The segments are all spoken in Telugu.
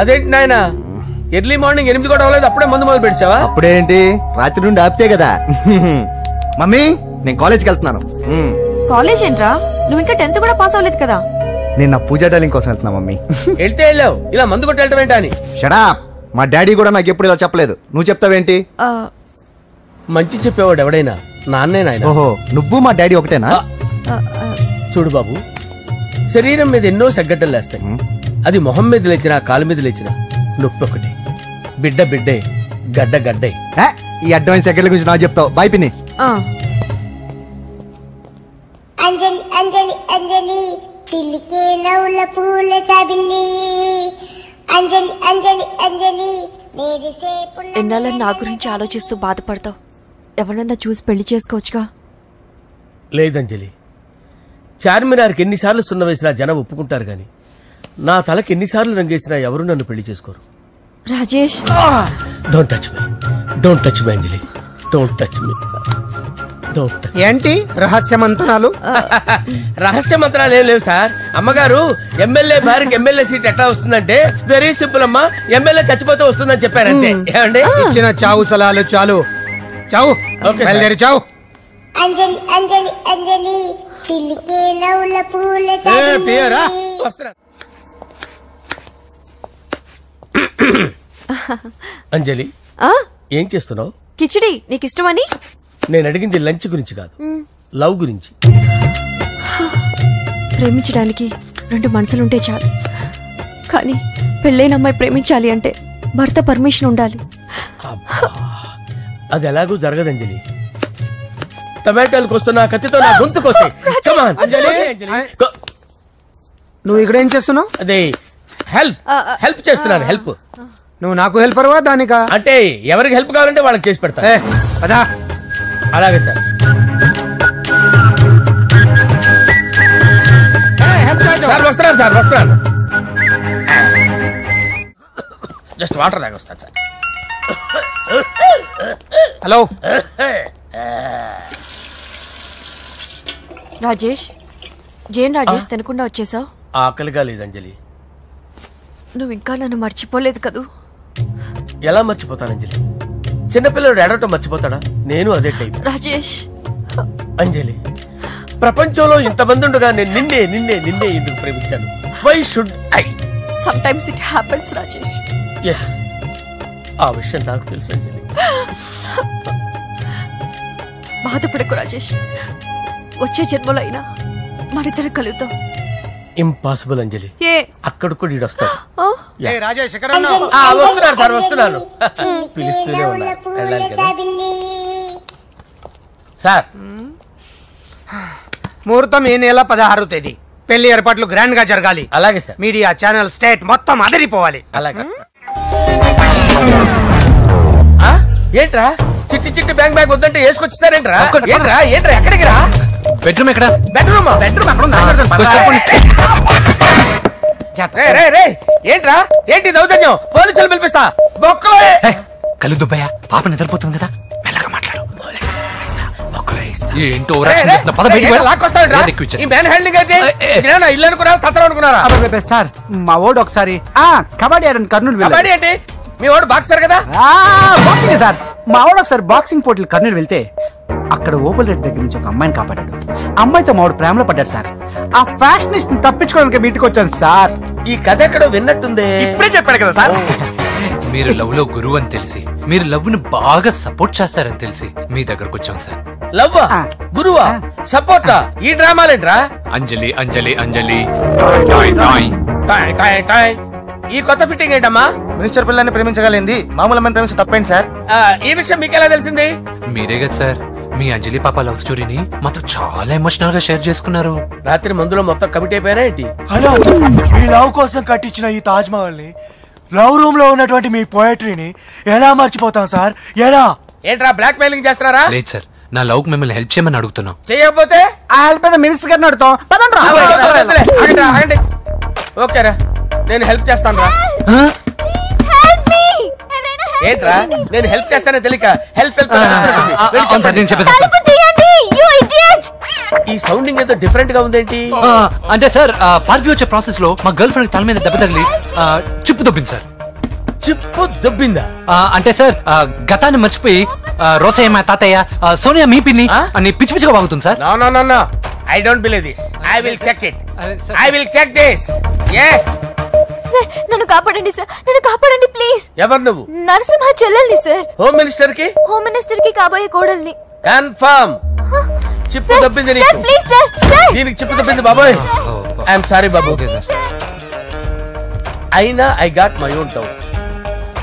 అదేంటి నాయన ఎర్లీ మార్నింగ్ 8 కూడా అవ్వలేదు అప్పుడే మందు మొదలు పెట్టావా? అప్పుడేంటి రాత్రి నుండి ఆపితే కదా. మమ్మీ నేను కాలేజ్కి వెళ్తున్నాను. కాలేజ్ ఏంట్రా? నువ్వు ఇంకా 10th కూడా పాస్ అవ్వలేదు కదా. నేను నా పూజా డాలింగ్ కోసం వెళ్తున్నా మమ్మీ. వెళ్తే వెళ్ళావు, ఇలా మందు కొట్టి వెళ్ళటం ఏంటా అని. షడాప్. మా డాడీ కూడా నాకు ఎప్పుడు ఇలా చెప్పలేదు. నువ్వు చెప్తావేంటి? మంచి చెప్పేవాడు ఎవడైనా నాన్నే నాయన. ఓహో నువ్వు మా డాడీ ఒకటేనా? చూడు బాబు, శరీరం మీద ఎన్నో సగ్గడ్డలు లేస్తాయి. అది మొహం మీద లేచినా కాలు మీద లేచినా నొప్పి ఒకటి. బిడ్డ బిడ్డే, గడ్డ గడ్డే. ఈ అడ్వాన్స్ సెకండ్ల గురించి నాకు చెప్తావు. బాయ్ పిన్ని. అంజలి అంజలి అంజలి పిల్లికే నవ్వుల పూల చబిల్లి అంజలి అంజలి అంజలి ఎన్నాళ్ళ నా గురించి ఆలోచిస్తూ బాధపడతావు. ఎవరన్నా చూసి పెళ్లి చేసుకోవచ్చుగా. లేదంజలి, చార్మినార్కి ఎన్నిసార్లు సున్న వేసినా జనం ఒప్పుకుంటారు గాని నా తలకి ఎన్నిసార్లు రంగేసినా ఎవరు నన్ను పెళ్లి చేసుకోరు. Rajesh, don't touch me, don't touch me Anjali, don't touch me. ఏంటి రహస్య మంత్రాలు? రహస్య మంత్రాలు ఏం లేవు సార్. అమ్మగారు ఎమ్మెల్యే భార్యకి ఎమ్మెల్యే సీట్ ఎట్లా వస్తుందంటే వెరీ సింపుల్ అమ్మా, ఎమ్మెల్యే చచ్చిపోతే వస్తుందని చెప్పారు అంతే. ఏమండి ఇచ్చిన చావు సలాలు చాలు. చావు బయలుదేరి చావు. అంజలి అంజలి అంజలి పిల్లికే నవ్వుల పూల చబిల్లి. అంజలి ఏం చేస్తున్నావు? కిచిడి నీకు ఇష్టమని. నేను అడిగింది లంచ్ గురించి కాదు, లవ్ గురించి. ప్రేమించడానికి 2 మనసులుంటే చాలు, కానీ పెళ్ళైన అమ్మాయి ప్రేమించాలి అంటే భర్త పర్మిషన్ ఉండాలి. అది ఎలాగూ జరగదంజలి. టమాటాలు కోస్తున్నా కత్తితో నా గొంతు కోసే. నువ్వు ఇక్కడ ఏం చేస్తున్నావు? అదే హెల్ప్ చేస్తున్నాను. హెల్ప్. నువ్వు నాకు హెల్పర్వా దానికా? అంటే ఎవరికి హెల్ప్ కావాలంటే వాళ్ళకి చేసి పెడతా. అదా అలాగే సార్. వస్తున్నాను సార్, వస్తున్నాను. జస్ట్ వాటర్ దాకా వస్తాను సార్. హలో రాజేష్. ఏం రాజేష్ తినకుండా వచ్చేసావు? ఆకలిగా లేదంజలి. నువ్వు ఇంకా నన్ను మర్చిపోలేదు కదూ? ఎలా మర్చిపోతానంజలి? చిన్నపిల్లడు ఏడవటం మర్చిపోతాడా? నేను అదే టైప్. రాజేష్. అంజలి, ప్రపంచంలో ఇంతమంది ఉండగా నేను నిన్నే నిన్నే నిన్నే ఎందుకు ప్రేమించాను? Why should I? Sometimes it happens Rajesh. Yes, ఆ విషయం నాకు తెలుసు అంజలి. బాధపడకు రాజేష్, వచ్చే జన్మలో అయినా మరిద్దరు కలుద్దాం. ఇంపాసిబుల్ అంజలి. అక్కడ కూడా ఈడు వస్తాడు. వస్తున్నాను సార్, వస్తున్నాను. పిలుస్తూనే ఉన్నారు, వెళ్ళాలి కదా సార్. ముహూర్తం ఈ నెల 16వ తేదీ. పెళ్లి ఏర్పాట్లు గ్రాండ్ గా జరగాలి. అలాగే సార్. మీడియా ఛానల్ స్టేట్ మొత్తం అదిరిపోవాలి. అలాగే. ఏంట్రా చిట్టి చిట్టి బ్యాంక్ బ్యాగ్ వద్దంటే వేసుకొచ్చేసారేంట్రా? ఏంట్రా ఏంట్రా ఎక్కడికి రా? బెడ్రూమ్ ఎక్కడ? బెడ్రూమ్ అక్కడ ఏంట్రా? ఏంటి దౌర్జన్యం? పోలీసులు పిలిపిస్తా. కళ్ళు దుబ్బయ్యా, పాప నిద్రపోతుంది కదా, మెల్లగా మాట్లాడు. ఇల్లు అనుకున్నారా, సత్రం అనుకున్నారా? సార్ మా ఓడు ఒకసారి కబడ్డీ ఆడని కర్నూలు. కబడ్డీ ఏంటి? మీ వాడు బాక్సర్ కదా? Boxing sir. మా వాడు ఒకసారి బాక్సింగ్ పోటీలు కర్నూలు వెళ్తే అక్కడ ఓపెల్ రెడ్డి దగ్గర నుంచి ఒక అమ్మాయిని కాపాడాడు. అమ్మాయితో మా వాడు ప్రేమలో పడ్డాడు సార్. ఆ ఫ్యాషనిస్ట్ తప్పించుకోవడానికి మీటికి వచ్చాను సార్. ఈ కథ ఎక్కడో విన్నట్టుంది. ఇప్పుడే చెప్పాడు కదా సార్. మీరు లవ్ లో గురువు అని తెలిసి, మీరు లవ్ ను బాగా సపోర్ట్ చేస్తారని తెలిసి మీ దగ్గరకు వచ్చాం సార్. లవ్ గురువా సపోర్టా? ఈ డ్రామాలేంట్రా? అంజలి అంజలి అంజలి. ఈ కొత్త ఫిట్టింగ్ ఏంటమ్మా? మినిస్టర్ పిల్లని ప్రేమించగలిగింది మామూలు అమ్మని ప్రేమించి తప్పేంటి సార్? ఈ విషయం మీకెలా తెలిసింది? మీరే కదా సార్ మీ అంజలి పాప లవ్ స్టోరీని మాతో చాలా ఎమోషనల్ గా షేర్ చేసుకున్నారు. రాత్రి మందులో మొత్తం కమిట్ అయిపోయారా ఏంటి? హలో, మీ లవ్ కోసం కట్టించిన ఈ తాజ్ మహల్ ని, లవ్ రూమ్ లో ఉన్నటువంటి మీ పోయట్రీని ఎలా మర్చిపోతాం సార్? ఎలా? ఏంట్రా బ్లాక్ మెయిలింగ్ చేస్తున్నారా? లేదు సార్, నా లవ్ కు మిమ్మల్ని హెల్ప్ చేయమని అడుగుతున్నాం. చేయకపోతే ఆ హెల్ప్ అయితే మినిస్టర్ గారిని అడుగుతాం. ఓకేరా, నేను హెల్ప్ చేస్తాను రా. ఏంట్రా నేను హెల్ప్ చేస్తానే తెలియక హెల్ప్ ఈ సౌండింగ్ ఏదో డిఫరెంట్ గా ఉందేంటి? అంటే సార్ పార్టీ వచ్చే ప్రాసెస్ లో మా గర్ల్ ఫ్రెండ్ తల మీద దెబ్బ తగిలి చిప్పు దొబ్బింది సార్. చిప్పు దొబ్బిందా? అంటే సార్ గతాన్ని మర్చిపోయి రోసయ్య మా తాతయ్య సోనియా మీ పిన్ని అని పిచ్చి పిచ్చిగా వాగుతుంది sir. No I don't believe this. I will check it. I will check this. yes sir నన్ను కాపాడండి సార్, నన్ను కాపాడండి ప్లీజ్. ఎవరు నువ్వు? నరసింహ చెల్లెల్ని సార్. హోమ్ మినిస్టర్ కి? హోమ్ మినిస్టర్ కి కాబోయే కోడల్ని. కన్ఫర్మ్ చిప్పు దొబ్బింది నీకు. Please sir. సార్ దీనికి చిప్పు దొబ్బింది బాబోయ్. ఐఎమ్ సారీ బాబు. అయినా I got my own doubt.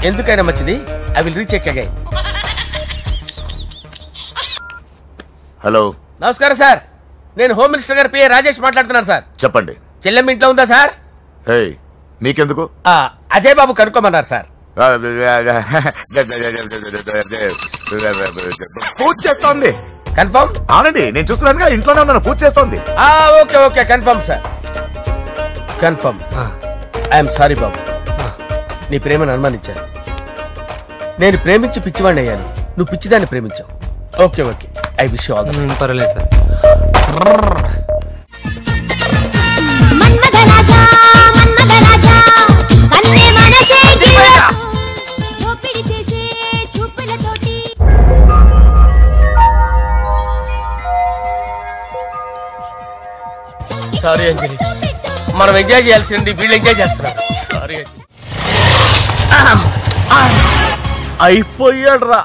ఎందుకైనా మంచిది I will recheck again. Hello నమస్కారం సార్, నేను హోమ్ మినిస్టర్ గారి పిఏ రాజేష్ మాట్లాడుతున్నాను సార్. చెప్పండి. చెల్లెమ్మ ఇంట్లో ఉందా సార్? హే మీకెందుకు? అజయ్ బాబు కనుక్కోమన్నారు సార్. పూజ చేస్తోంది. కన్ఫర్మ్? అవునండి, నేను చూస్తున్నానుగా, ఇంట్లోనే ఉన్నాను, పూజ చేస్తోంది. Okay confirm sir, confirm. I'm sorry బాబు, నీ ప్రేమను అనుమానించాను. నేను ప్రేమించి పిచ్చివాడిని అయ్యాను, నువ్వు పిచ్చిదాన్ని ప్రేమించావు. Okay I wish you all the best. పర్వాలేదు సార్. సారీ అంజలి, మనం ఎంజాయ్ చేయాల్సింది వీళ్ళు ఎంజాయ్ చేస్తున్నారు. సారీ అంజలి. అయిపోయాడు రా.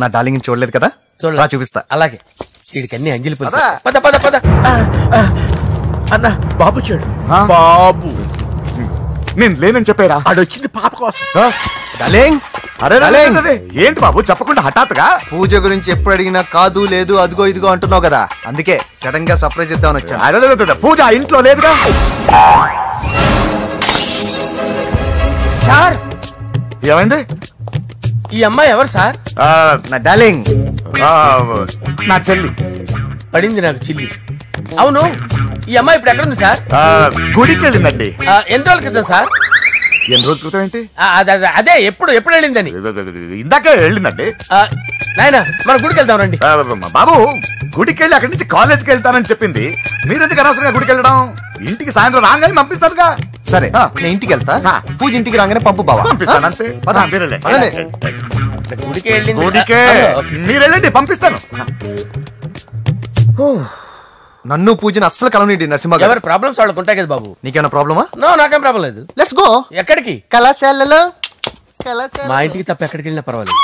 నా డార్లింగ్ చూడలేదు కదా, చూడరా చూపిస్తా. అలాగే వీడికి అన్ని అంజలి పద పద. అన్న బాబు చూడు. బాబు నేను లేనని చెప్పారా? ఆడొచ్చింది పాప కోసం. డార్లింగ్, అరే ఏంటి బాబు చెప్పకుండా హఠాత్తుగా? పూజ గురించి ఎప్పుడు అడిగినా కాదు లేదు అదిగో ఇదిగో అంటున్నావు కదా, అందుకే సడన్ గా సర్ప్రైజ్ ఇద్దామని వచ్చాను. అరే పూజ ఇంట్లో లేదుగా. సార్ ఏమైంది? ఈ అమ్మాయి ఎవరు సార్? నా డార్లింగ్, నా చెల్లి. పడింది నాకు చిల్లి. అవును, ఈ అమ్మాయి ఇప్పుడు ఎక్కడుంది సార్? గుడికి వెళ్ళిందండి. ఎన్ని రోజుల క్రితం సార్? ఎన్ని రోజుల క్రితం ఏంటి? అదే ఎప్పుడు వెళ్ళిందని? ఇందాకే వెళ్ళిందండి. నాయన మన గుడికి వెళ్దాం రండి. బాబు గుడికి వెళ్ళి అక్కడి నుంచి కాలేజ్కి వెళ్తానని చెప్పింది. మీరెందుకు అనవసరంగా గుడికి వెళ్ళడం? ఇంటికి సాయంత్రం రాగానే పంపిస్తారుగా. సరే నేను ఇంటికి వెళ్తా, పూజ ఇంటికి రాగానే పంపు బావా. పంపిస్తాను అంతే. గుడికి వెళ్ళింది. గుడికే మీరు వెళ్ళండి, పంపిస్తాను. నన్ను పూజను అస్సలు కలవనిండి నరసింహ. ఎవరి ప్రాబ్లమ్స్ వాళ్ళకు ఉంటాయి కదా బాబు. నీకేమైనా ప్రాబ్లమా? నో, నాకేం ప్రాబ్లం లేదు. Let's go. ఎక్కడికి? కళాశాలలో. మా ఇంటికి తప్ప ఎక్కడికి వెళ్ళినా పర్వాలేదు.